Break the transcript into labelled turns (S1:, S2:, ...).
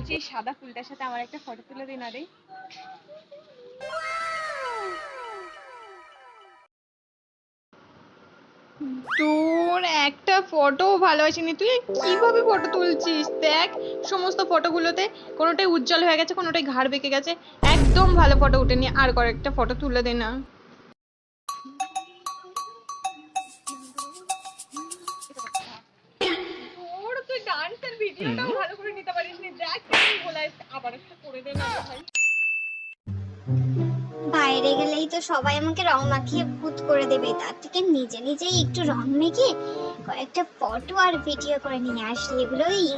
S1: বলছি এই সাদা ফুলটার সাথে আমার একটা ফটো তুলে দিন আরে। তোর একটা ফটো ভালো আসেনি, তুই কিভাবে ফটো তুলছিস? দেখ সমস্ত ফটোগুলোতে কোনোটাই উজ্জ্বল হয়ে গেছে, কোনোটাই ঘাড় বেঁকে গেছে, একদম ভালো ফটো উঠেনি। আর কয়েকটা ফটো তুলে দে না। তোর তুই ডান্সের ভিডিওটাও ভালো করে নিতে পারিসনি, দেখ কেমন বলে আবার একটা করে দে না ভাই।
S2: বাইরে গেলেই তো সবাই আমাকে রং মাখিয়ে ভূত করে দেবে, তার থেকে নিজে নিজেই একটু রং মেখে কয়েকটা ফটো আর ভিডিও করে নিয়ে আসি, এগুলোই